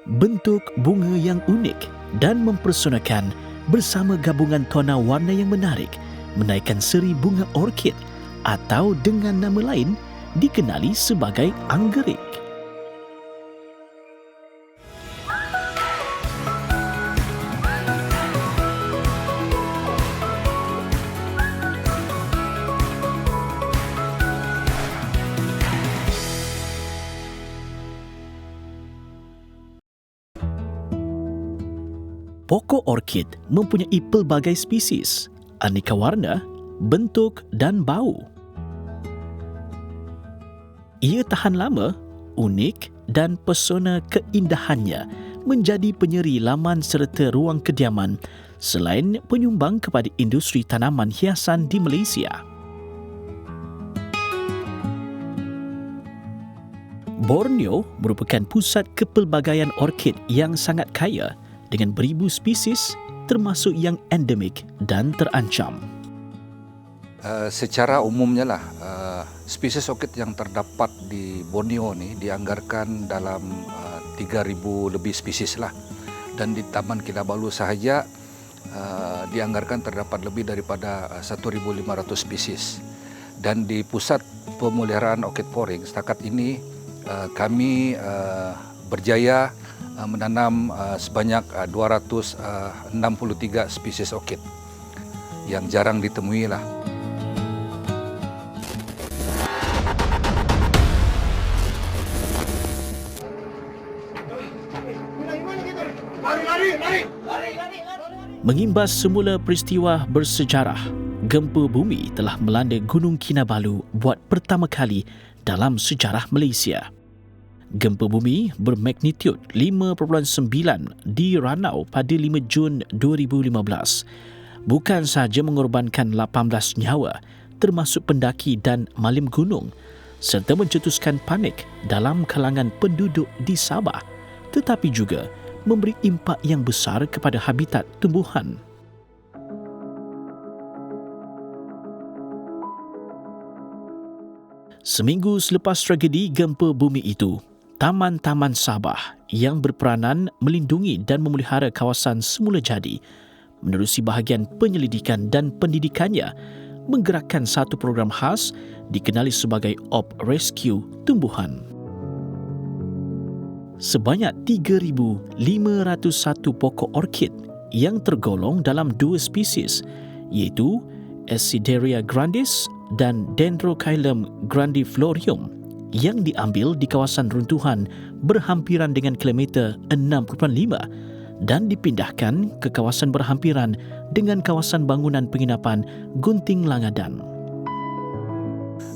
Bentuk bunga yang unik dan mempersonakan bersama gabungan tona warna yang menarik menaikkan seri bunga orkid atau dengan nama lain dikenali sebagai anggerik. Pokok orkid mempunyai pelbagai spesies, aneka warna, bentuk dan bau. Ia tahan lama, unik dan pesona keindahannya menjadi penyeri laman serta ruang kediaman selain penyumbang kepada industri tanaman hiasan di Malaysia. Borneo merupakan pusat kepelbagaian orkid yang sangat kaya dengan beribu spesies termasuk yang endemik dan terancam. Secara umumnya lah, spesies orkid yang terdapat di Borneo ni dianggarkan dalam 3,000 lebih spesies lah. Dan di Taman Kinabalu sahaja dianggarkan terdapat lebih daripada 1,500 spesies. Dan di Pusat Pemeliharaan Orkid Poring setakat ini kami berjaya menanam sebanyak 263 spesies orkid yang jarang ditemui lah. Mengimbas semula peristiwa bersejarah, gempa bumi telah melanda Gunung Kinabalu buat pertama kali dalam sejarah Malaysia. Gempa bumi bermagnitud 5.9 di Ranau pada 5 Jun 2015 bukan sahaja mengorbankan 18 nyawa termasuk pendaki dan malim gunung serta mencetuskan panik dalam kalangan penduduk di Sabah, tetapi juga memberi impak yang besar kepada habitat tumbuhan. Seminggu selepas tragedi gempa bumi itu, Taman-Taman Sabah yang berperanan melindungi dan memelihara kawasan semula jadi menerusi bahagian penyelidikan dan pendidikannya menggerakkan satu program khas dikenali sebagai Op Rescue Tumbuhan. Sebanyak 3,501 pokok orkid yang tergolong dalam dua spesies iaitu Acidaria grandis dan Dendrochilum grandiflorium yang diambil di kawasan runtuhan berhampiran dengan kilometer 6.5 dan dipindahkan ke kawasan berhampiran dengan kawasan bangunan penginapan Gunting Langadan.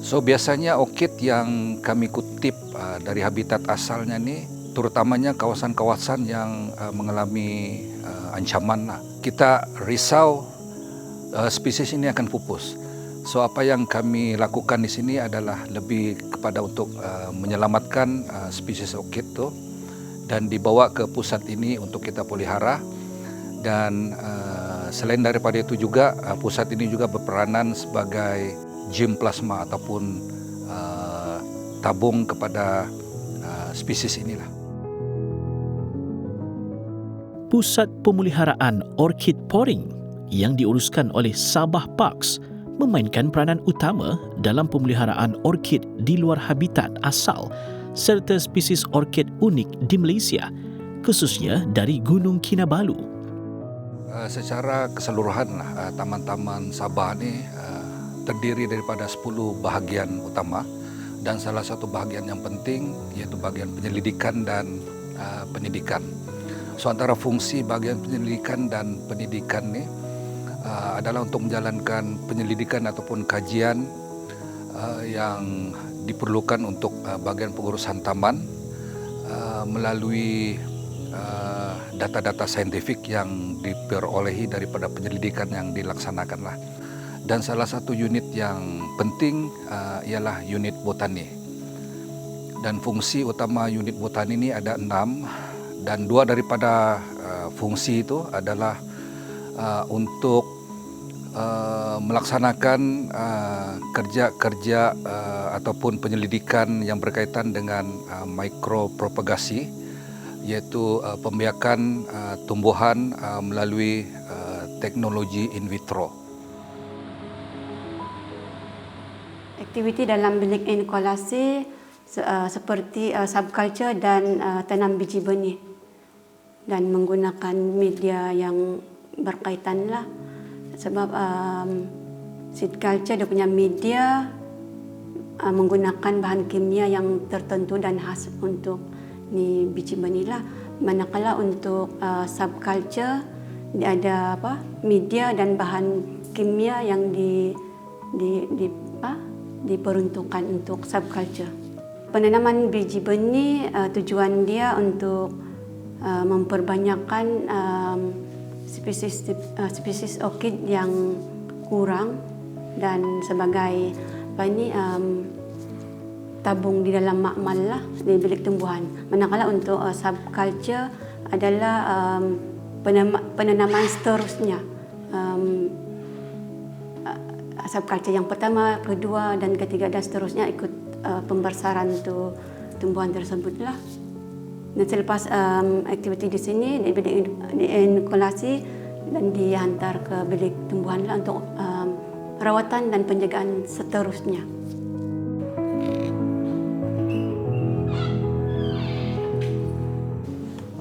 So biasanya orkid yang kami kutip dari habitat asalnya ni terutamanya kawasan-kawasan yang mengalami ancaman. Kita risau spesies ini akan pupus. So apa yang kami lakukan di sini adalah lebih kepada untuk menyelamatkan spesies orkid tu dan dibawa ke pusat ini untuk kita pelihara. Dan selain daripada itu juga pusat ini juga berperanan sebagai gym plasma ataupun tabung kepada spesies inilah. Pusat Pemeliharaan Orkid Poring yang diuruskan oleh Sabah Parks memainkan peranan utama dalam pemeliharaan orkid di luar habitat asal serta spesies orkid unik di Malaysia, khususnya dari Gunung Kinabalu. Secara keseluruhan Taman-Taman Sabah ni terdiri daripada 10 bahagian utama dan salah satu bahagian yang penting iaitu bahagian penyelidikan dan pendidikan. So antara fungsi bahagian penyelidikan dan pendidikan ni adalah untuk menjalankan penyelidikan ataupun kajian yang diperlukan untuk bahagian pengurusan taman melalui data-data saintifik yang diperolehi daripada penyelidikan yang dilaksanakanlah. Dan salah satu unit yang penting ialah unit botani. Dan fungsi utama unit botani ini ada 6 dan 2 daripada fungsi itu adalah untuk melaksanakan kerja-kerja ataupun penyelidikan yang berkaitan dengan mikropropagasi iaitu pembiakan tumbuhan melalui teknologi in vitro. Aktiviti dalam bilik inkulasi seperti subculture dan tanam biji benih dan menggunakan media yang berkaitan lah, sebab seed culture dia punya media menggunakan bahan kimia yang tertentu dan khas untuk ni biji benih lah. Manakala untuk subculture dia ada media dan bahan kimia yang diperuntukkan untuk subculture. Penanaman biji benih tujuan dia untuk memperbanyakkan spesies orkid yang kurang dan sebagai tabung di dalam makmal lah di bilik tumbuhan. Manakala untuk subculture adalah penanaman seterusnya. Subculture yang pertama, kedua dan ketiga dan seterusnya ikut pembesaran tu tumbuhan tersebutlah. Dan selepas aktiviti di sini di bilik inkulasi dan dihantar ke bilik tumbuhan lah untuk rawatan dan penjagaan seterusnya.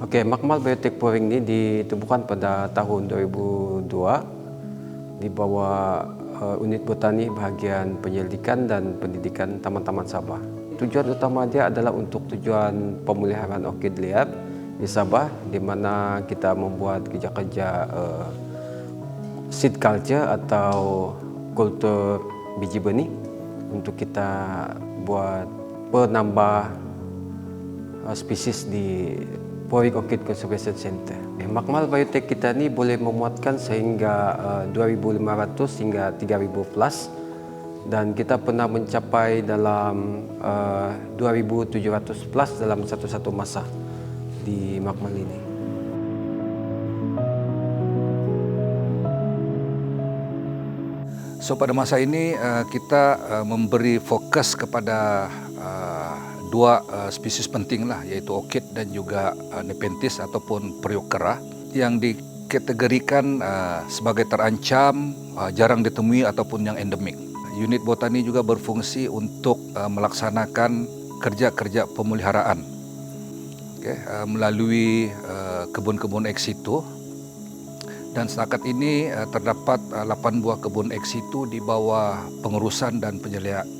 Okey, Makmal Biotek Poring ini ditubuhkan pada tahun 2002 di bawah unit botani bahagian penyelidikan dan pendidikan Taman-Taman Sabah. Tujuan utama dia adalah untuk tujuan pemeliharaan orkid liar di Sabah, di mana kita membuat kerja-kerja seed culture atau kultur biji benih untuk kita buat penambah spesies di Poring Orchid Conservation Center. Makmal Biotek kita ni boleh memuatkan sehingga 2,500 hingga 3,000 plus, dan kita pernah mencapai dalam 2,700 plus dalam satu masa di Makmal ini. So pada masa ini kita memberi fokus kepada dua spesies penting lah, iaitu orkid dan juga nepenthes ataupun periokera yang dikategorikan sebagai terancam, jarang ditemui ataupun yang endemik. Unit botani juga berfungsi untuk melaksanakan kerja-kerja pemeliharaan melalui kebun-kebun ex situ, dan setakat ini terdapat 8 buah kebun ex situ di bawah pengurusan dan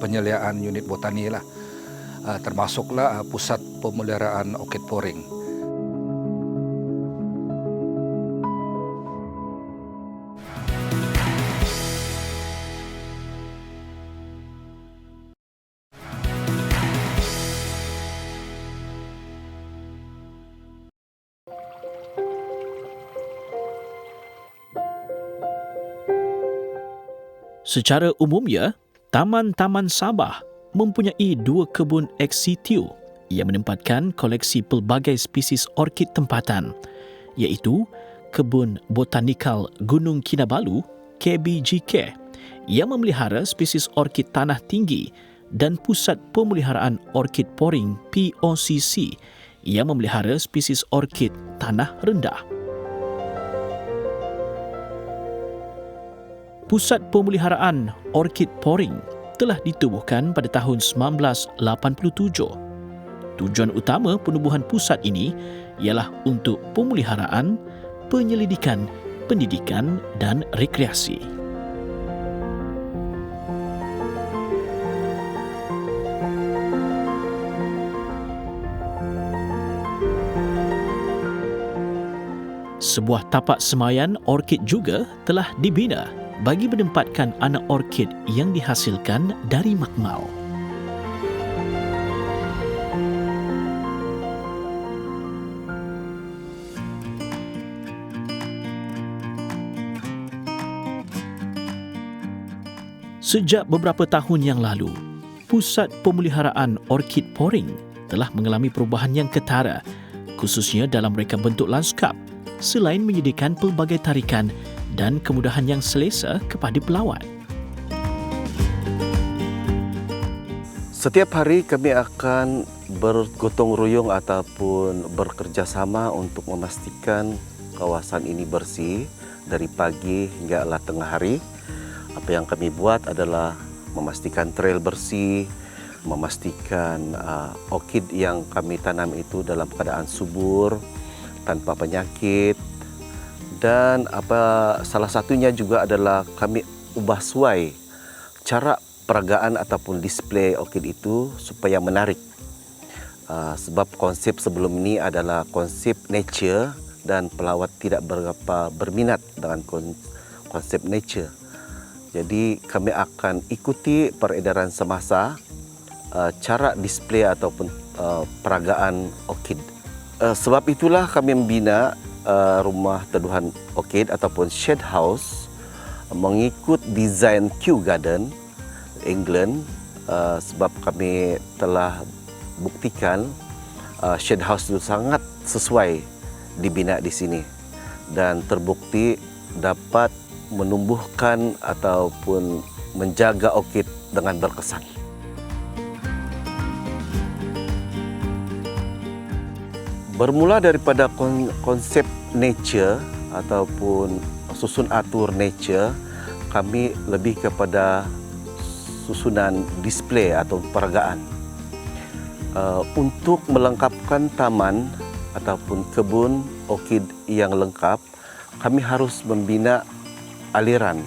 penyeliaan unit botani lah. Termasuklah pusat pemeliharaan orkid poring. Secara umumnya, Taman-Taman Sabah mempunyai 2 kebun ex situ yang menempatkan koleksi pelbagai spesies orkid tempatan, iaitu Kebun Botanikal Gunung Kinabalu KBGK yang memelihara spesies orkid tanah tinggi, dan Pusat Pemeliharaan Orkid Poring POCC yang memelihara spesies orkid tanah rendah. Pusat Pemeliharaan Orkid Poring telah ditubuhkan pada tahun 1987. Tujuan utama penubuhan pusat ini ialah untuk pemeliharaan, penyelidikan, pendidikan dan rekreasi. Sebuah tapak semayan orkid juga telah dibina bagi menempatkan anak orkid yang dihasilkan dari makmal. Sejak beberapa tahun yang lalu, Pusat Pemeliharaan Orkid Poring telah mengalami perubahan yang ketara, khususnya dalam reka bentuk lanskap, selain menyediakan pelbagai tarikan dan kemudahan yang selesa kepada pelawat. Setiap hari kami akan bergotong royong ataupun bekerjasama untuk memastikan kawasan ini bersih dari pagi hinggalah tengah hari. Apa yang kami buat adalah memastikan trail bersih, memastikan orkid yang kami tanam itu dalam keadaan subur, tanpa penyakit. Dan salah satunya juga adalah kami ubah suai cara peragaan ataupun display orkid itu supaya menarik. Sebab konsep sebelum ini adalah konsep nature dan pelawat tidak berapa berminat dengan konsep nature. Jadi kami akan ikuti peredaran semasa cara display ataupun peragaan orkid. Sebab itulah kami membina rumah teduhan orkid ataupun shade house mengikut desain Kew Garden England, sebab kami telah buktikan shade house itu sangat sesuai dibina di sini dan terbukti dapat menumbuhkan ataupun menjaga orkid dengan berkesan. Bermula daripada konsep nature ataupun susun atur nature, kami lebih kepada susunan display atau peragaan. Untuk melengkapkan taman ataupun kebun orkid yang lengkap, kami harus membina aliran.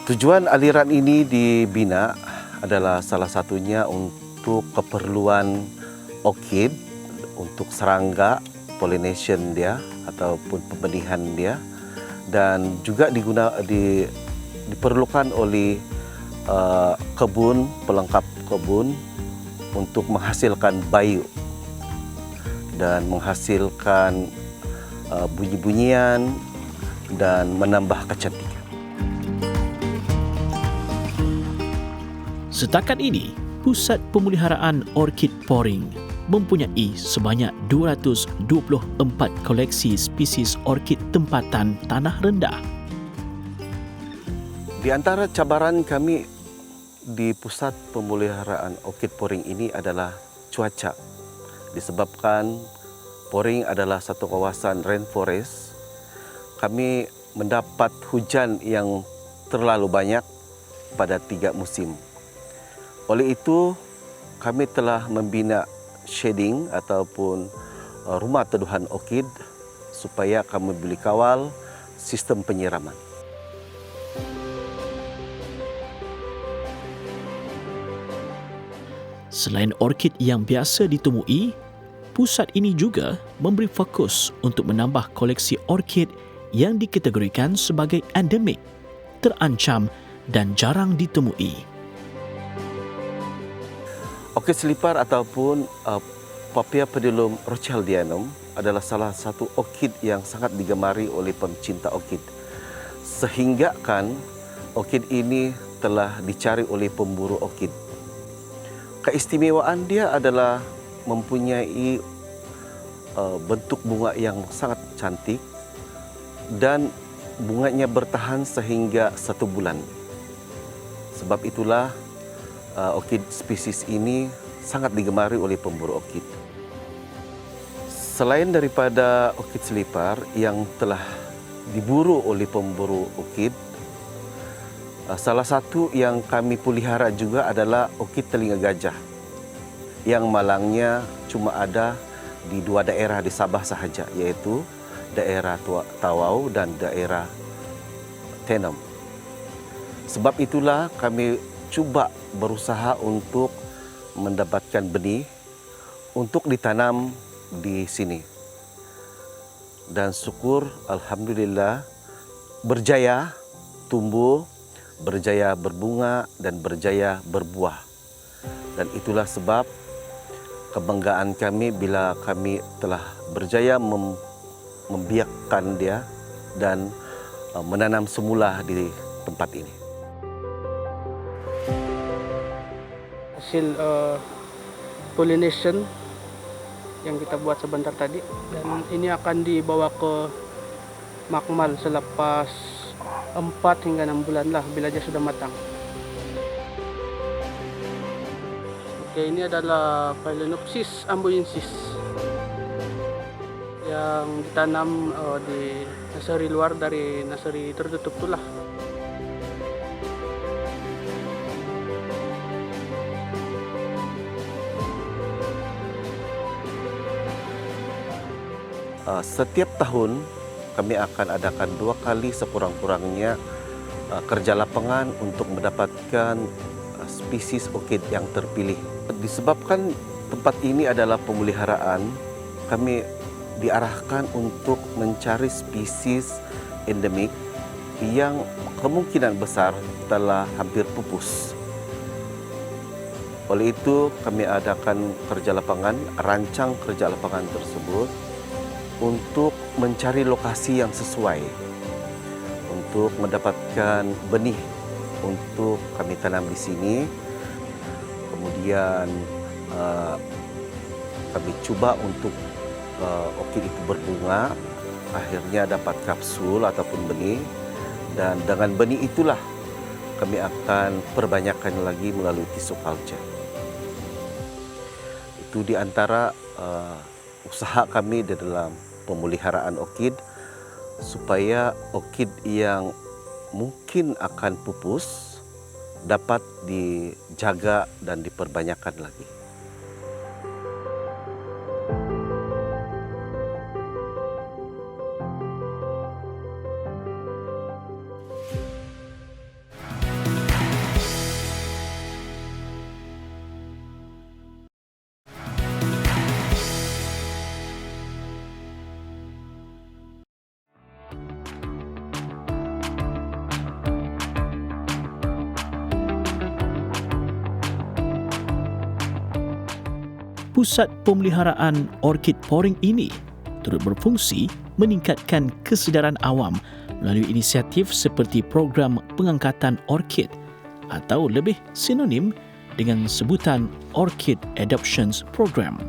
Tujuan aliran ini dibina adalah salah satunya untuk keperluan orkid, untuk serangga, pollination dia ataupun pembenihan dia, dan juga diperlukan oleh kebun, pelengkap kebun untuk menghasilkan bayu dan menghasilkan bunyi-bunyian dan menambah kecantikan. Setakat ini, Pusat Pemeliharaan Orkid Poring mempunyai sebanyak 224 koleksi spesies orkid tempatan tanah rendah. Di antara cabaran kami di Pusat Pemeliharaan Orkid Poring ini adalah cuaca. Disebabkan Poring adalah satu kawasan rainforest, kami mendapat hujan yang terlalu banyak pada 3 musim. Oleh itu, kami telah membina shading ataupun rumah teduhan orkid supaya kami boleh kawal sistem penyiraman. Selain orkid yang biasa ditemui, pusat ini juga memberi fokus untuk menambah koleksi orkid yang dikategorikan sebagai endemik, terancam dan jarang ditemui. Orkid selipar ataupun Papia pedilum rothschildianum adalah salah satu orkid yang sangat digemari oleh pencinta orkid. Sehingga kan orkid ini telah dicari oleh pemburu orkid. Keistimewaan dia adalah mempunyai bentuk bunga yang sangat cantik dan bunganya bertahan sehingga 1 bulan. Sebab itulah orkid spesies ini sangat digemari oleh pemburu orkid. Selain daripada orkid selipar yang telah diburu oleh pemburu orkid, salah satu yang kami pelihara juga adalah orkid telinga gajah yang malangnya cuma ada di 2 daerah di Sabah sahaja, yaitu daerah Tawau dan daerah Tenom. Sebab itulah kami cuba berusaha untuk mendapatkan benih untuk ditanam di sini. Dan syukur alhamdulillah berjaya tumbuh, berjaya berbunga dan berjaya berbuah. Dan itulah sebab kebanggaan kami bila kami telah berjaya membiakkan dia dan menanam semula di tempat ini. Hasil pollination yang kita buat sebentar tadi, dan ini akan dibawa ke makmal selepas 4 hingga 6 bulan lah bila dia sudah matang. Ya, ini adalah Phalaenopsis amboyensis yang ditanam di nursery luar dari nursery tertutup itulah. Setiap tahun kami akan adakan 2 kali sekurang-kurangnya kerja lapangan untuk mendapatkan spesies orkid yang terpilih. Disebabkan tempat ini adalah pemeliharaan, kami diarahkan untuk mencari spesies endemik yang kemungkinan besar telah hampir pupus. Oleh itu, kami adakan kerja lapangan, rancang kerja lapangan tersebut untuk mencari lokasi yang sesuai untuk mendapatkan benih untuk kami tanam di sini. Kemudian kami cuba untuk orkid itu berbunga, akhirnya dapat kapsul ataupun benih, dan dengan benih itulah kami akan perbanyakkan lagi melalui tissue culture. Itu di antara usaha kami di dalam pemeliharaan orkid, supaya orkid yang mungkin akan pupus dapat dijaga dan diperbanyakkan lagi. Pusat pemeliharaan orkid poring ini turut berfungsi meningkatkan kesedaran awam melalui inisiatif seperti program pengangkatan orkid atau lebih sinonim dengan sebutan Orchid Adoptions Program.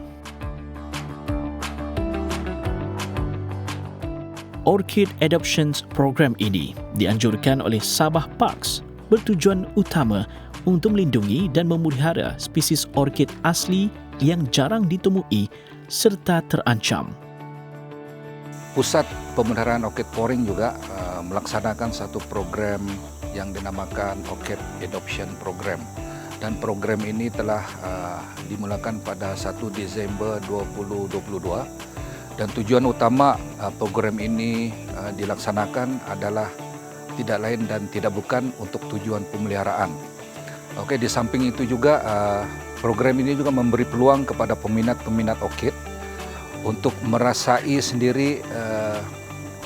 Orchid Adoptions Program ini dianjurkan oleh Sabah Parks bertujuan utama untuk melindungi dan memelihara spesies orkid asli yang jarang ditemui serta terancam. Pusat Pemeliharaan Orkid Poring juga melaksanakan satu program yang dinamakan Orchid Adoption Program. Dan program ini telah dimulakan pada 1 Desember 2022. Dan tujuan utama program ini dilaksanakan adalah tidak lain dan tidak bukan untuk tujuan pemeliharaan. Oke, di samping itu juga program ini juga memberi peluang kepada peminat-peminat orkid untuk merasai sendiri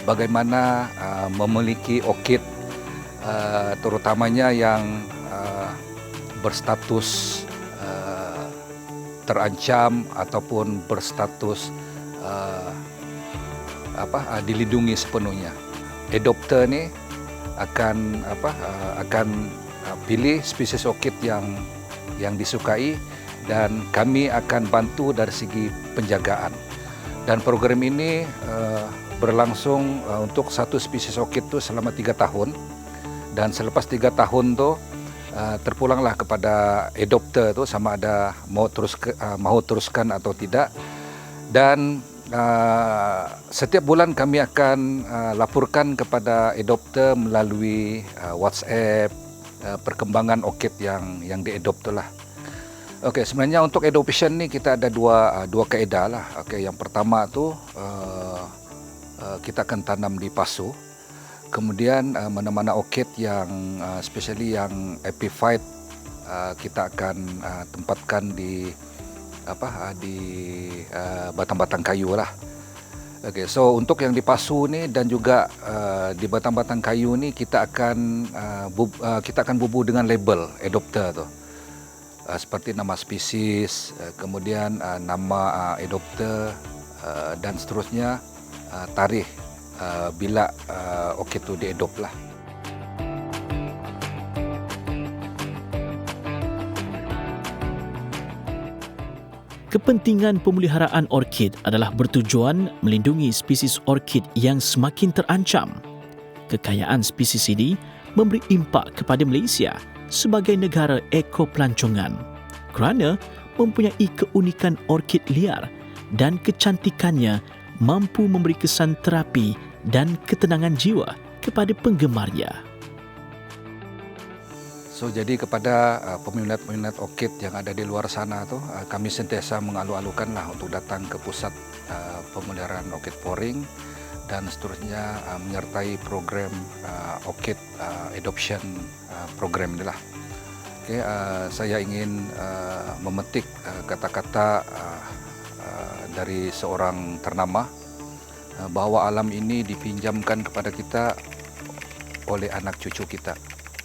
bagaimana memiliki orkid, terutamanya yang berstatus terancam ataupun berstatus dilindungi sepenuhnya. Adopter ni akan pilih spesies orkid yang disukai, dan kami akan bantu dari segi penjagaan. Dan program ini berlangsung untuk satu spesies orkid itu selama 3 tahun, dan selepas 3 tahun tu terpulanglah kepada adopter tu sama ada mahu teruskan atau tidak. Dan setiap bulan kami akan laporkan kepada adopter melalui WhatsApp perkembangan orkid yang diadopt lah. Okey, sebenarnya untuk adoption ni kita ada dua kaedah lah. Okey, yang pertama tu kita akan tanam di pasu. Kemudian mana-mana orkid yang especially yang epiphyte kita akan tempatkan di batang-batang kayu lah. Okey, so untuk yang di pasu ni dan juga di batang-batang kayu ni kita akan bubuh dengan label adopter tu. Seperti nama spesies, kemudian nama adopter dan seterusnya, tarikh bila orkid tu diadopt lah. Kepentingan pemeliharaan orkid adalah bertujuan melindungi spesies orkid yang semakin terancam. Kekayaan spesies ini memberi impak kepada Malaysia sebagai negara ekopelancongan kerana mempunyai keunikan orkid liar dan kecantikannya mampu memberi kesan terapi dan ketenangan jiwa kepada penggemarnya. So jadi kepada peminat-peminat orkid yang ada di luar sana tu, kami sentiasa mengalu-alukanlah untuk datang ke pusat pemeliharaan orkid Poring dan seterusnya menyertai program orchid adoption program inilah. Okay, saya ingin memetik kata-kata dari seorang ternama bahawa alam ini dipinjamkan kepada kita oleh anak cucu kita,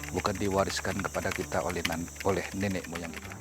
bukan diwariskan kepada kita oleh nenek moyang kita.